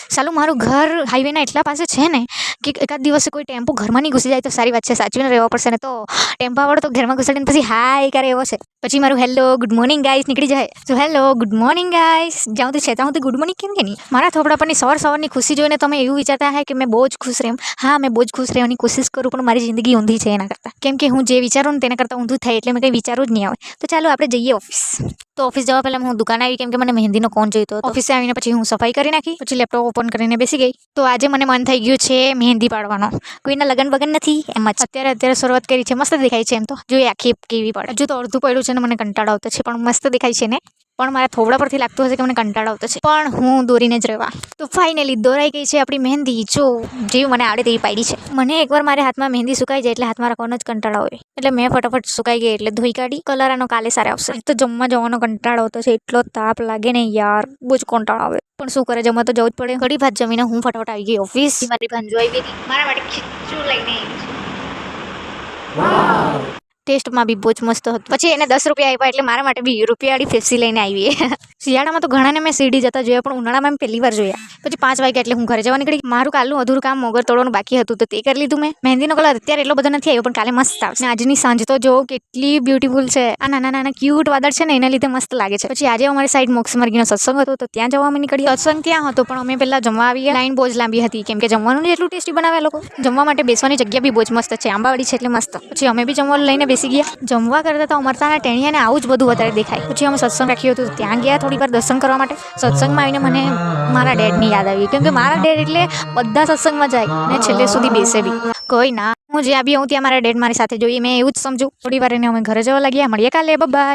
સાલું મારું ઘર હાઈવેના એટલા પાસે છે ને કે એકાદ દિવસે કોઈ ટેમ્પો ઘરમાં નહીં ઘૂસી જાય તો સારી વાત છે, સાચવીને રહેવા પડશે ને તો ટેમ્પાવાળો તો ઘરમાં ઘૂસાડીને પછી હાય કરે એવો છે. પછી મારું હેલો ગુડ મોર્નિંગ ગાઈસ નીકળી જાય. તો હેલો ગુડ મોર્નિંગ ગાઈસ જ્યાં સુધી છે ત્યાં સુધી ગુડ મોર્નિંગ કેમ કે નહીં. મારા થોપડા પરની સવારની ખુશી જોઈને તમે એવું વિચારતા હે કે મેં બહુ જ ખુશ રહું. હા, મેં બહુ જ ખુશ રહેવાની કોશિશ કરું પણ મારી જિંદગી ઊંધી છે એના કરતાં. કેમ કે હું જે વિચારું ને તેના કરતાં ઊંધું થાય એટલે મેં કંઈ વિચારું જ નહીં આવે. તો ચાલો આપણે જઈએ ઓફિસ. તો ઓફિસ જવા પહેલાં હું દુકાન આવી કેમ કે મને મહેંદીનો કોન જોઈતો હતો. ઓફિસે આવીને પછી હું સફાઈ કરી નાખી, પછી લેપટોપ ઓપન કરીને બેસી ગઈ. તો આજે મને મન થઈ ગયું છે મહેંદી પાડવાનો. કોઈના લગન બગન નથી, એમ જ અત્યારે શરૂઆત કરી છે. મસ્ત દેખાય છે એમ તો, જોઈએ આખી કેવી પડે. હજુ તો અડધું પડ્યું છે ને મને કંટાળો આવતો છે, પણ મસ્ત દેખાય છે ને. પણ મારા થોડા પરથી લાગતું હશે કે મને કંટાળો આવતો છે, પણ હું દોરીને જ રહેવા. તો ફાઇનલી દોરાઈ ગઈ છે આપણી મહેંદી. જો જેવી મને આવડે તેવી પાડી છે. મને એકવાર મારા હાથમાં મહેંદી સુકાઈ જાય એટલે હાથમાં રાખવાનો જ કંટાળો આવે. એટલે મેં ફટાફટ સુકાઈ ગઈ એટલે ધોઈ કાઢી. કલર આનો કાલે સારા આવશે. તો જમવા જવાનો કંટાળો આવતો છે, એટલો તાપ લાગે ને યાર, બહુ જ કંટાળો આવે. પણ શું કરે, જમવા તો જવું જ પડે. ઘડી ભાત જમીને હું ફટાફટ આવી ગઈ ઓફિસ. મારી ભાંજો આવી ગઈ, મારા માટે ખીચું લઈને આવી. ટેસ્ટમાં બી બહુ જ મસ્ત હતું. પછી એને 10 રૂપિયા આપ્યા એટલે મારા માટે બી રૂપિયાવાળી ફેફસી લઈને આવી. શિયાળામાં તો ઘણાને મેં સીડી જતા જોયા, પણ ઉનાળામાં મેં પહેલી વાર જોયા. પછી 5 વાગ્યા એટલે હું ઘરે જવા નીકળી. મારું કાલનું અધૂરું કામ મોગર તોડવાનું બાકી હતું તો તે કરી લીધું મેં. મહેંદીનો કલર અત્યારે એટલો બધો નથી આવ્યો પણ કાલે મસ્ત આવશે. આજની સાંજ તો જો કેટલી બ્યુટીફુલ છે. આ નાના ક્યુટ વાદળ છે ને એના લીધે મસ્ત લાગે છે. પછી આજે અમારી સાઈડ મોક્ષ માર્ગીનો સત્સંગ હતો તો ત્યાં જવા અમે નીકળી. સત્સંગ ત્યાં હતો પણ અમે પહેલા જમવા આવી ગયા. લાઈન બહુ જ લાંબી હતી કેમ કે જમવાનું એટલું ટેસ્ટી બનાવે લોકો. જમવા માટે બેસવાની જગ્યા બી બહુ જ મસ્ત છે, આંબાવાળી છે એટલે મસ્ત. પછી અમે બી જમવાનું લઈને બેસી ગયા. જમવા કરતાં તો અમરતાના ટેણિયાને આવું જ બધું વધારે દેખાય. પછી અમે સત્સંગ રાખ્યું હતું ત્યાં ગયા થોડી વાર દર્શન કરવા માટે. સત્સંગમાં આવીને મને મારા ડેડની યાદ આવી કેમ કે મારા ડેડ એટલે બધા સત્સંગમાં જાય ને છેલ્લે સુધી બેસે બી. કોઈ ના, હું જ્યાં બી હું ત્યાં મારા ડેડ મારી સાથે જોઈએ, મેં એવું જ સમજુ. થોડી વાર એને અમે ઘરે જવા લાગ્યા. મળીએ કાલે, બાય.